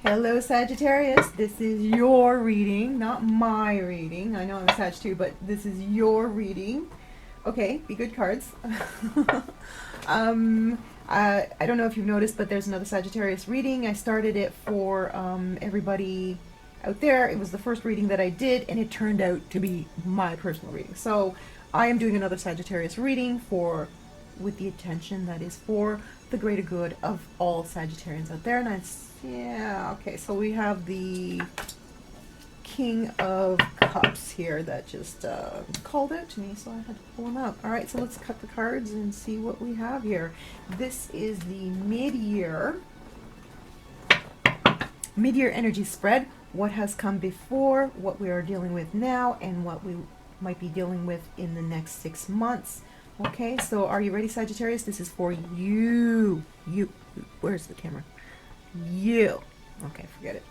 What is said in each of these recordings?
Hello, Sagittarius. This is your reading, not my reading. I know I'm a Sag too, but this is your reading. Okay, be good cards. I don't know if you've noticed, but there's another Sagittarius reading. I started it for everybody out there. It was the first reading that I did, and it turned out to be my personal reading. So I am doing another Sagittarius reading with the intention that is for the greater good of all Sagittarians out there. And yeah, okay, so we have the King of Cups here that just called out to me, so I had to pull them out. All right, so let's cut the cards and see what we have here. This is the mid-year energy spread. What has come before, what we are dealing with now, and what we might be dealing with in the next 6 months. Okay, so are you ready, Sagittarius? This is for you. Where's the camera? You. Okay, forget it.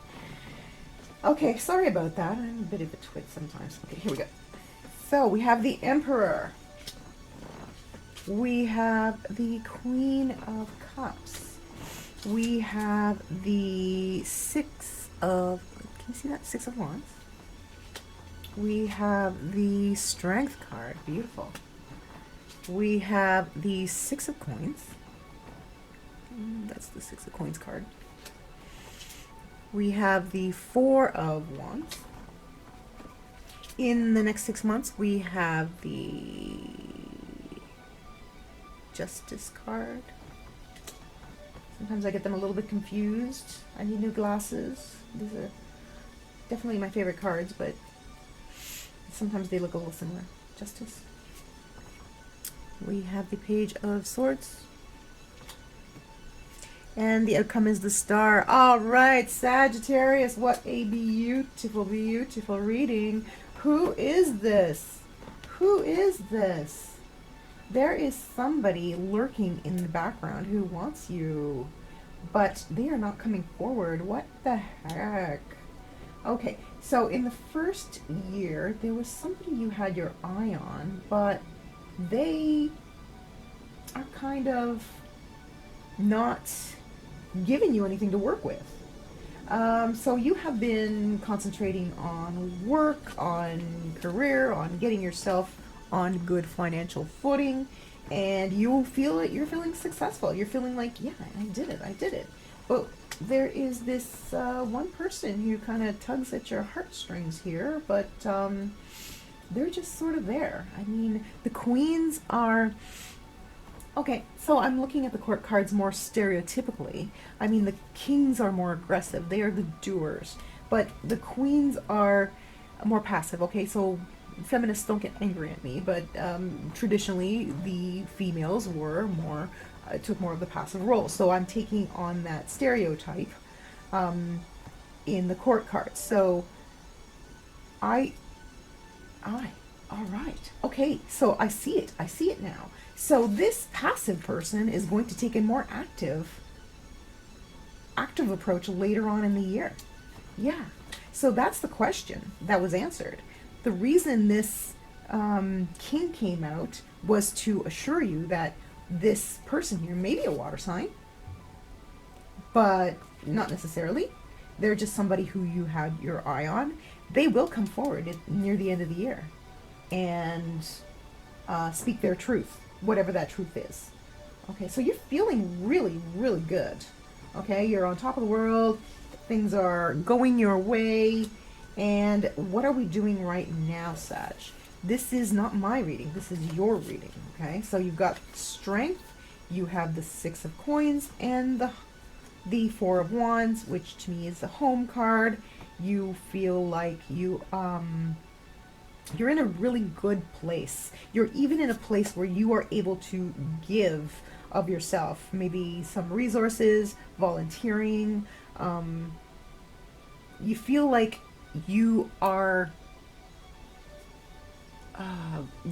Okay, sorry about that. I'm a bit of a twit sometimes. Okay, here we go. So we have the Emperor. We have the Queen of Cups. We have the Six of... Can you see that? Six of Wands. We have the Strength card. Beautiful. We have the Six of Coins. That's the Six of Coins card. We have the Four of Wands. In the next 6 months, we have the Justice card. Sometimes I get them a little bit confused. I need new glasses. These are definitely my favorite cards, but sometimes they look a little similar. Justice. We have the Page of Swords. And the outcome is the Star. All right, Sagittarius, what a beautiful, beautiful reading. Who is this? Who is this? There is somebody lurking in the background who wants you, but they are not coming forward. What the heck? Okay, so in the first year, there was somebody you had your eye on, but they are kind of not giving you anything to work with. So you have been concentrating on work, on career, on getting yourself on good financial footing, and you feel that you're feeling successful. You're feeling like, yeah, I did it. But there is this one person who kind of tugs at your heartstrings here, but they're just sort of there. I mean, the queens are... Okay, so I'm looking at the court cards more stereotypically. I mean, the kings are more aggressive. They are the doers. But the queens are more passive. Okay, so feminists don't get angry at me, but traditionally the females were more, took more of the passive role. So I'm taking on that stereotype in the court cards. So all right. Okay, so I see it now. So this passive person is going to take a more active approach later on in the year. Yeah. So that's the question that was answered. The reason this king came out was to assure you that this person here may be a water sign, but not necessarily. They're just somebody who you had your eye on. They will come forward near the end of the year and speak their truth, whatever that truth is. Okay, so you're feeling really, really good. Okay, you're on top of the world. Things are going your way. And what are we doing right now, Sag? This is not my reading. This is your reading. Okay, so you've got Strength. You have the Six of Coins and the Four of Wands, which to me is the Home card. You feel like you're in a really good place. You're even in a place where you are able to give of yourself, maybe some resources, volunteering. You feel like you are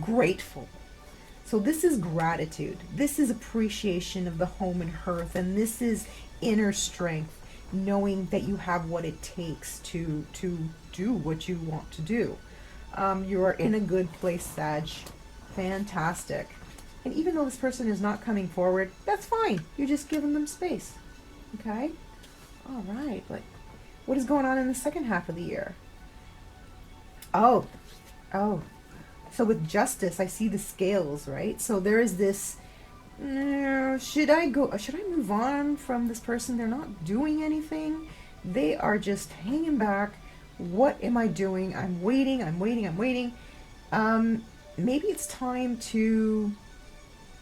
grateful. So this is gratitude. This is appreciation of the home and hearth, and this is inner strength, knowing that you have what it takes to do what you want to do. You are in a good place, Sag. Fantastic. And even though this person is not coming forward, that's fine. You're just giving them space. Okay? All right. But What is going on in the second half of the year? Oh, oh. So with justice, I see the scales, right? So there is this, should I go, should I move on from this person? They're not doing anything. They are just hanging back. What am I doing? I'm waiting, I'm waiting, I'm waiting. Maybe it's time to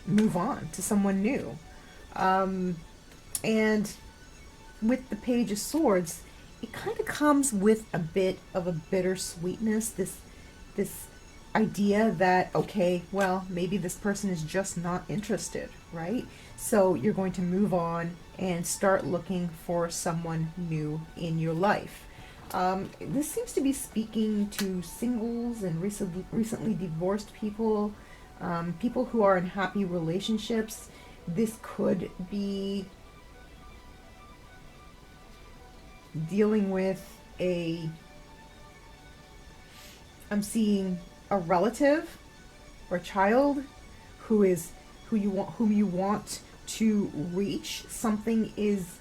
move on to someone new. Um, and with the Page of Swords, it kind of comes with a bit of a bittersweetness. This idea that, okay, well, maybe this person is just not interested, right? So you're going to move on and start looking for someone new in your life. This seems to be speaking to singles and recently divorced people, people who are in happy relationships. This could be dealing with I'm seeing a relative or child whom you want to reach. Something is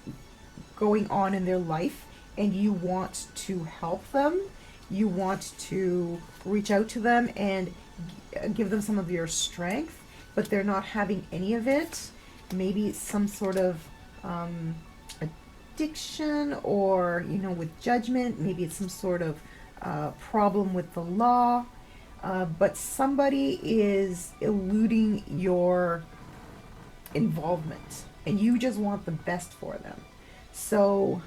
going on in their life and you want to help them. You want to reach out to them and give them some of your strength, but they're not having any of it. Maybe it's some sort of addiction, or with judgment. Maybe it's some sort of problem with the law. But somebody is eluding your involvement and you just want the best for them. So,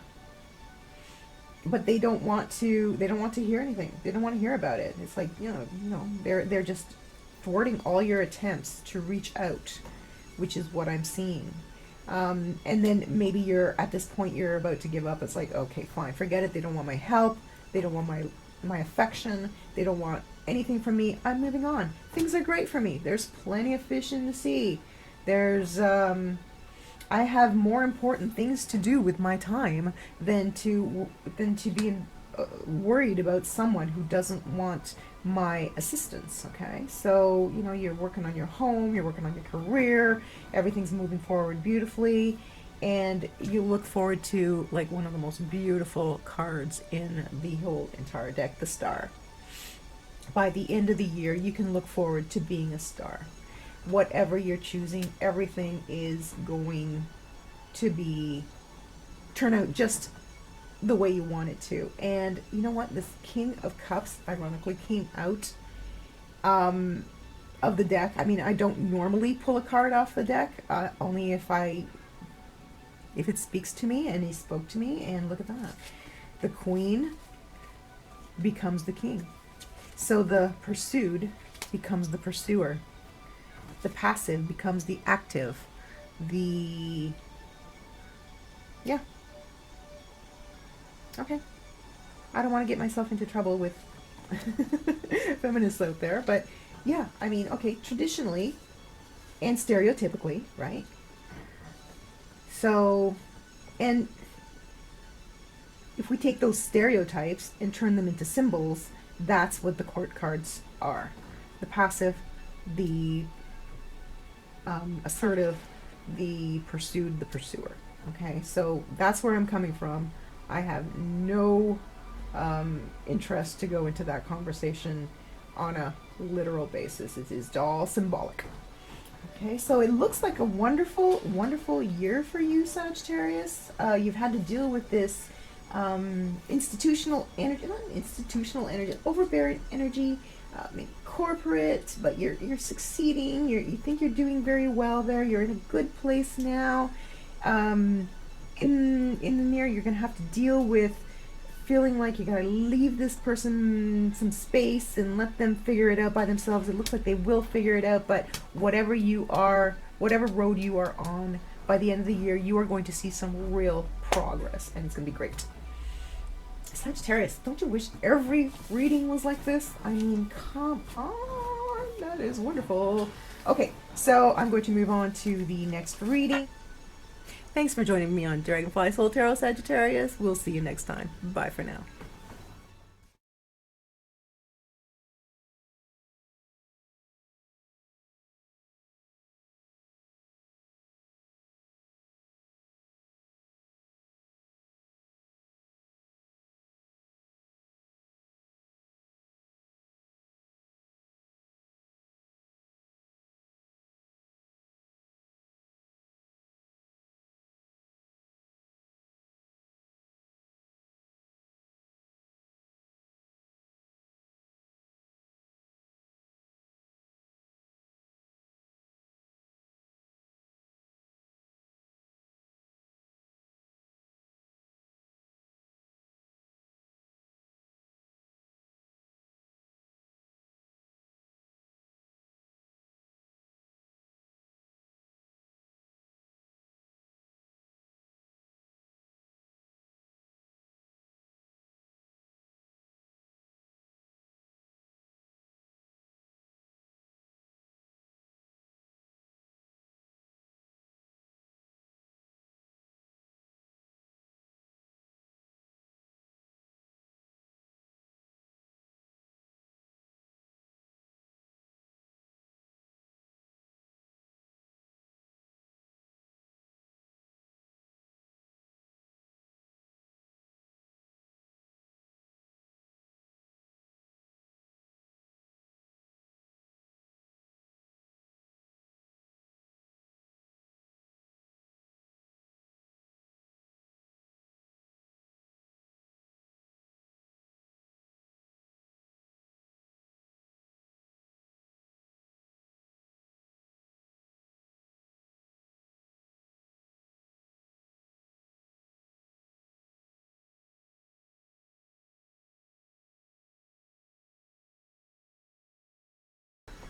but they don't want to hear anything. They don't want to hear about it. It's like, they're just thwarting all your attempts to reach out, which is what I'm seeing. And then maybe you're at this point, you're about to give up. It's like, okay, fine, forget it. They don't want my help. They don't want my affection. They don't want anything from me. I'm moving on. Things are great for me. There's plenty of fish in the sea. There's I have more important things to do with my time than to be worried about someone who doesn't want my assistance. Okay, so you're working on your home, you're working on your career, everything's moving forward beautifully, and you look forward to like one of the most beautiful cards in the whole entire deck, the Star. By the end of the year, you can look forward to being a star. Whatever you're choosing, everything is going to turn out just the way you want it to. And you know what? This King of Cups ironically came out of the deck. I mean, I don't normally pull a card off the deck, only if it speaks to me, and he spoke to me. And look at that. The Queen becomes the King. So the pursued becomes the pursuer. The passive becomes the active. Yeah. Okay. I don't want to get myself into trouble with feminists out there, but yeah, I mean, okay, traditionally and stereotypically, right? So, and if we take those stereotypes and turn them into symbols, that's what the court cards are. The passive, the assertive, the pursued, the pursuer. Okay, so that's where I'm coming from. I have no interest to go into that conversation on a literal basis. It is all symbolic. Okay, so it looks like a wonderful, wonderful year for you, Sagittarius. You've had to deal with this institutional energy, not institutional energy, overbearing energy, maybe corporate, but you're succeeding. You think you're doing very well there. You're in a good place now. In the near, you're gonna have to deal with feeling like you gotta leave this person some space and let them figure it out by themselves. It looks like they will figure it out, but whatever road you are on, by the end of the year, you are going to see some real progress, and it's gonna be great. Sagittarius, don't you wish every reading was like this? I mean, come on, that is wonderful. Okay, so I'm going to move on to the next reading. Thanks for joining me on Dragonfly Soul Tarot, Sagittarius. We'll see you next time. Bye for now.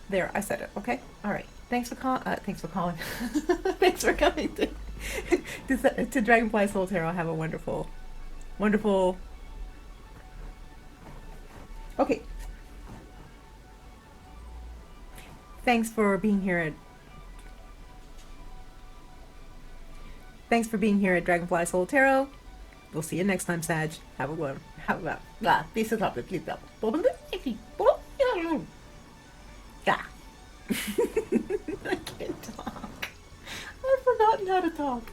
There, I said it. Okay. All right. Thanks for thanks for calling. Thanks for coming to Dragonfly Soul Tarot. Have a wonderful, wonderful. Okay. Thanks for being here at. Thanks for being here at Dragonfly Soul Tarot. We'll see you next time, Sag. Have a one. Have a peace out. Yeah. I can't talk. I've forgotten how to talk.